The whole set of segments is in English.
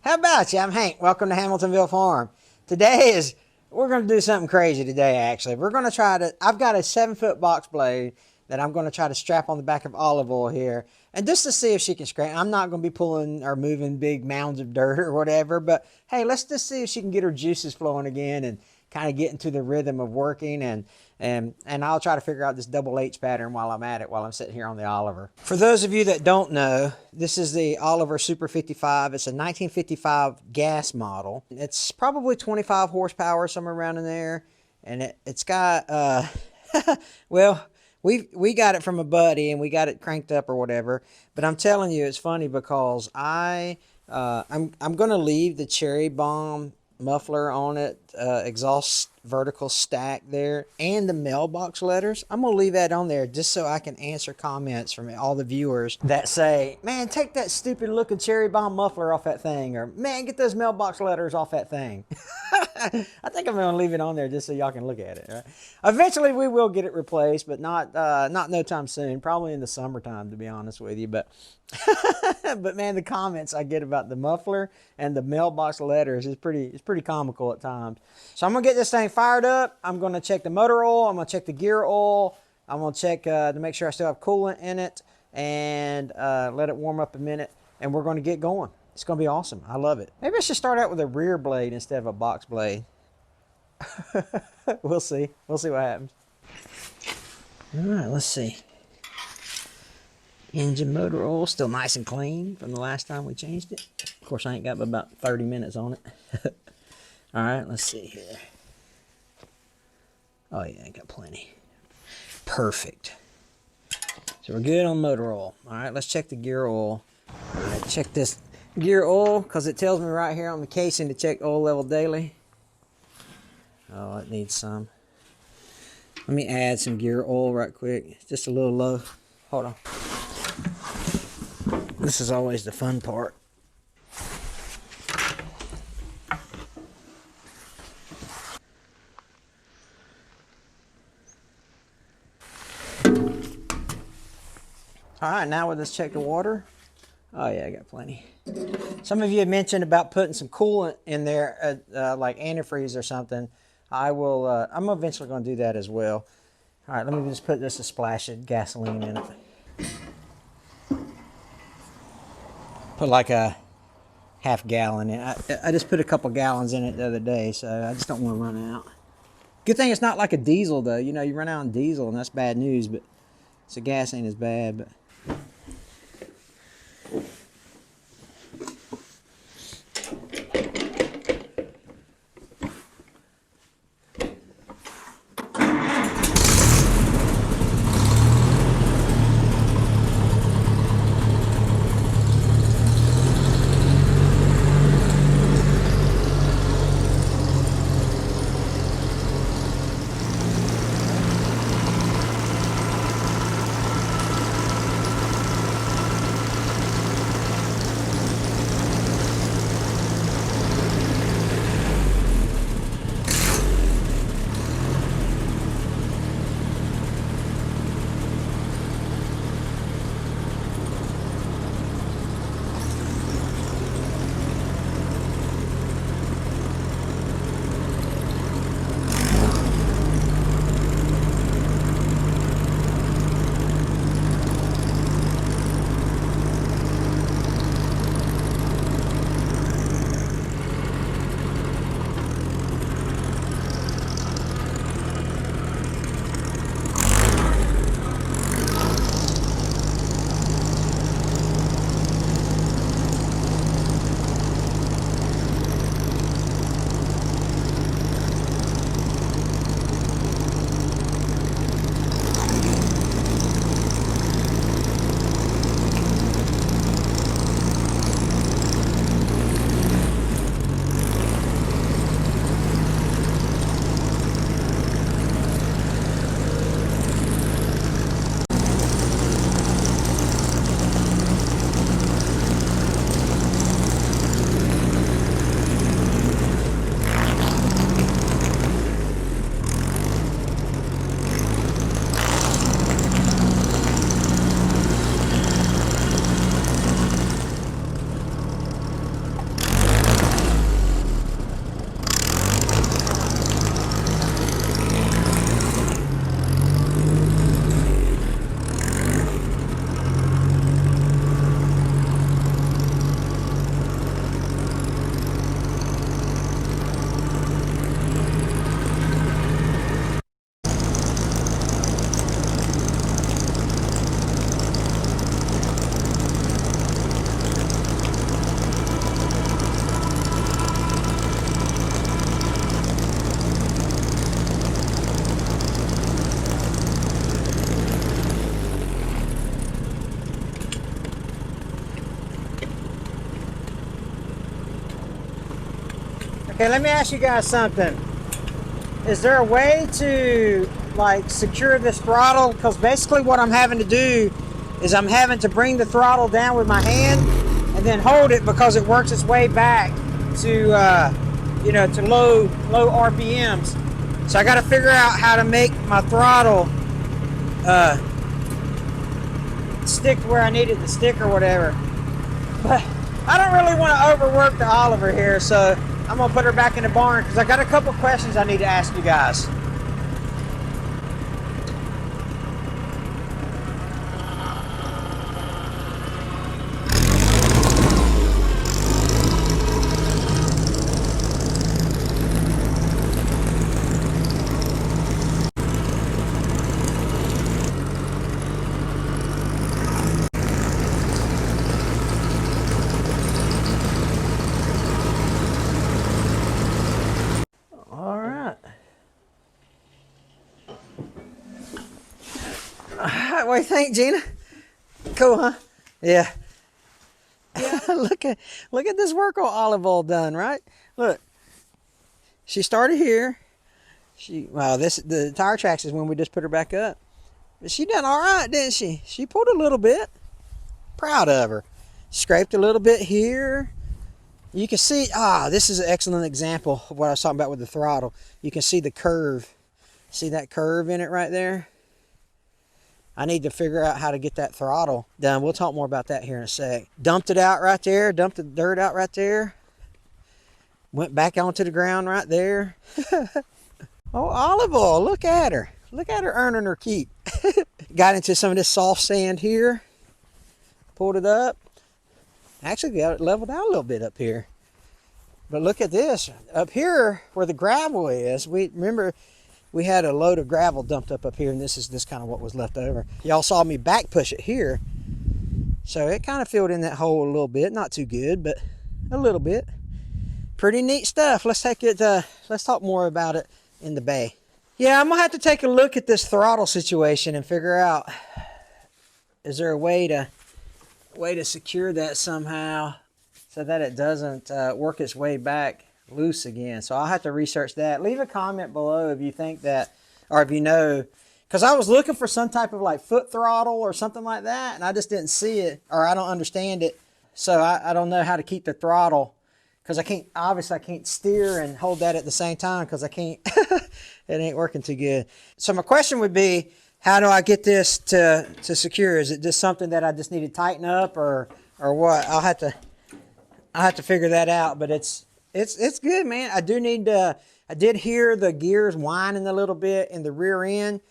How about you? I'm Hank. Welcome to Hamiltonville Farm. We're going to do something crazy today, actually. I've got a 7-foot box blade that I'm going to try to strap on the back of Olive Oil here. And just to see if she can scratch. I'm not going to be pulling or moving big mounds of dirt or whatever. But hey, let's just see if she can get her juices flowing again and kind of get into the rhythm of working. And I'll try to figure out this double H pattern while I'm at it, while I'm sitting here on the Oliver. For those of you that don't know, this is the Oliver Super 55. It's a 1955 gas model. It's probably 25 horsepower, somewhere around in there. And it's got, well, we got it from a buddy and we got it cranked up or whatever. But I'm telling you, it's funny because I'm going to leave the Cherry Bomb muffler on it, exhaust vertical stack there, and the mailbox letters. I'm gonna leave that on there just so I can answer comments from all the viewers that say, man, take that stupid looking Cherry Bomb muffler off that thing, or man, get those mailbox letters off that thing. I think I'm gonna leave it on there just so y'all can look at it. Right? Eventually we will get it replaced, but not no time soon, probably in the summertime, to be honest with you. But but man, the comments I get about the muffler and the mailbox letters is pretty comical at times. So I'm gonna get this thing fired up. I'm gonna check the motor oil. I'm gonna check the gear oil. I'm gonna check to make sure I still have coolant in it, and let it warm up a minute, and we're gonna get going. It's gonna be awesome. I love it. Maybe I should start out with a rear blade instead of a box blade. We'll see. We'll see what happens. All right, let's see. Engine motor oil still nice and clean from the last time we changed it. Of course, I ain't got but about 30 minutes on it. All right, let's see here. Oh yeah, I got plenty. Perfect. So we're good on motor oil. All right, let's check the gear oil. All right, check this gear oil because it tells me right here on the casing to check oil level daily. Oh, it needs some. Let me add some gear oil right quick. It's just a little low. Hold on. This is always the fun part. All right, now let's check the water. Oh yeah, I got plenty. Some of you have mentioned about putting some coolant in there, like antifreeze or something. I'm eventually going to do that as well. All right, let me just put just a splash of gasoline in it. Put like a half gallon in. I just put a couple gallons in it the other day, so I just don't want to run out. Good thing it's not like a diesel though. You know, you run out on diesel and that's bad news, but so gas ain't as bad. But Okay, let me ask you guys something. Is there a way to like secure this throttle? Because basically what I'm having to do is I'm having to bring the throttle down with my hand and then hold it because it works its way back to you know, to low RPMs. So I got to figure out how to make my throttle stick to where I need it to stick or whatever. But I don't really want to overwork the Oliver here, so I'm gonna put her back in the barn because I got a couple questions I need to ask you guys. What do you think, Gina? Cool, huh? Yeah. look at this work on olive oil done, right? Look, she started here. The tire tracks is when we just put her back up. But she done all right, didn't she? She pulled a little bit. Proud of her. Scraped a little bit here. You can see, this is an excellent example of what I was talking about with the throttle. You can see the curve. See that curve in it right there? I need to figure out how to get that throttle done. We'll talk more about that here in a sec. Dumped it out right there. Dumped the dirt out right there. Went back onto the ground right there. Oh, olive oil. Look at her. Look at her earning her keep. Got into some of this soft sand here. Pulled it up. Actually got it leveled out a little bit up here. But look at this. Up here where the gravel is, remember we had a load of gravel dumped up here, and this is kind of what was left over. Y'all saw me back push it here. So it kind of filled in that hole a little bit. Not too good, but a little bit. Pretty neat stuff. Let's talk more about it in the bay. Yeah, I'm gonna have to take a look at this throttle situation and figure out, is there a way to secure that somehow so that it doesn't work its way back loose again. So I'll have to research that. Leave a comment below if you think that, or if you know, because I was looking for some type of like foot throttle or something like that, and I just didn't see it, or I don't understand it. So I don't know how to keep the throttle, because obviously I can't steer and hold that at the same time, because I can't, it ain't working too good. So my question would be, how do I get this to secure? Is it just something that I just need to tighten up, or what? I'll have to figure that out, but it's good, man. I did hear the gears whining a little bit in the rear end.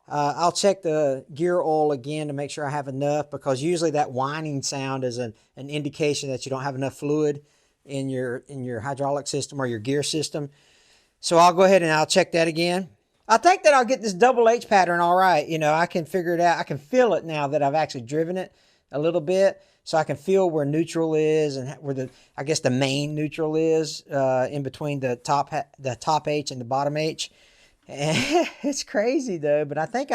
I'll check the gear oil again to make sure I have enough, because usually that whining sound is an indication that you don't have enough fluid in your hydraulic system or your gear system. So I'll go ahead and I'll check that again. I think that I'll get this double H pattern all right. You know, I can figure it out. I can feel it now that I've actually driven it a little bit. So I can feel where neutral is and where I guess the main neutral is in between the top H and the bottom H. And it's crazy though, but I think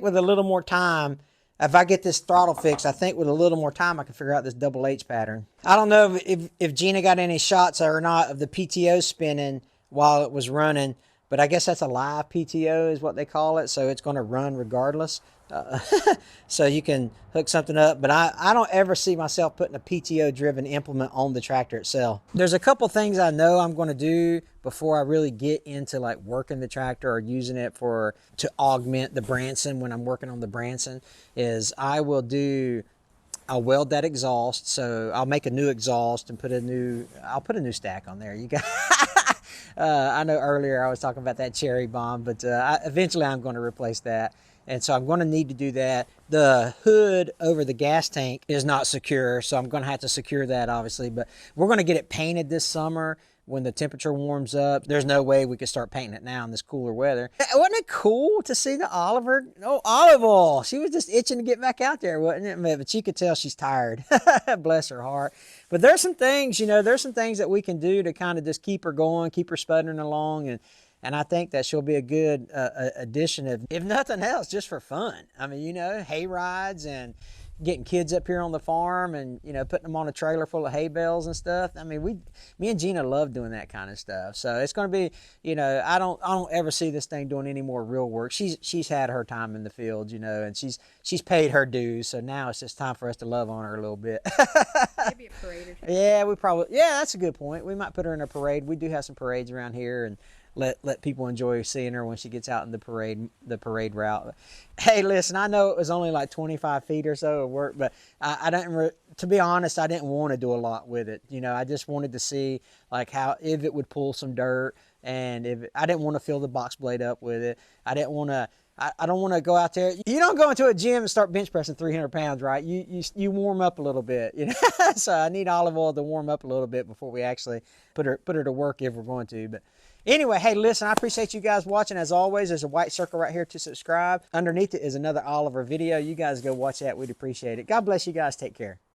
with a little more time, if I get this throttle fixed, I think with a little more time I can figure out this double H pattern. I don't know if Gina got any shots or not of the PTO spinning while it was running, but I guess that's a live PTO is what they call it, so it's going to run regardless. So you can hook something up, but I don't ever see myself putting a PTO driven implement on the tractor itself. There's a couple things I know I'm going to do before I really get into like working the tractor or using it to augment the Branson when I'm working on the Branson. Is I'll weld that exhaust, so I'll make a new exhaust and I'll put a new stack on there. You got I know earlier I was talking about that cherry bomb, but eventually I'm going to replace that. And so I'm going to need to do that. The hood over the gas tank is not secure, so I'm going to have to secure that, obviously. But we're going to get it painted this summer when the temperature warms up. There's no way we could start painting it now in this cooler weather. Wasn't it cool to see the olive oil? She was just itching to get back out there, wasn't it? But you could tell she's tired. Bless her heart. But there's some things, that we can do to kind of just keep her going, keep her sputtering along, and I think that she'll be a good addition, if nothing else, just for fun. I mean, hay rides and getting kids up here on the farm and, you know, putting them on a trailer full of hay bales and stuff. I mean, me and Gina love doing that kind of stuff. So it's going to be, you know, I don't ever see this thing doing any more real work. She's had her time in the field, you know, and she's paid her dues. So now it's just time for us to love on her a little bit. Maybe a parade or two. Yeah, that's a good point. We might put her in a parade. We do have some parades around here, and let people enjoy seeing her when she gets out in the parade route. Hey, listen, I know it was only like 25 feet or so of work, but I didn't, to be honest, I didn't want to do a lot with it. You know, I just wanted to see like if it would pull some dirt, and I didn't want to fill the box blade up with it. I don't want to go out there. You don't go into a gym and start bench pressing 300 pounds, right? You warm up a little bit, you know. So I need olive oil to warm up a little bit before we actually put her to work if we're going to. But anyway, hey, listen, I appreciate you guys watching. As always, there's a white circle right here to subscribe. Underneath it is another Oliver video. You guys go watch that. We'd appreciate it. God bless you guys. Take care.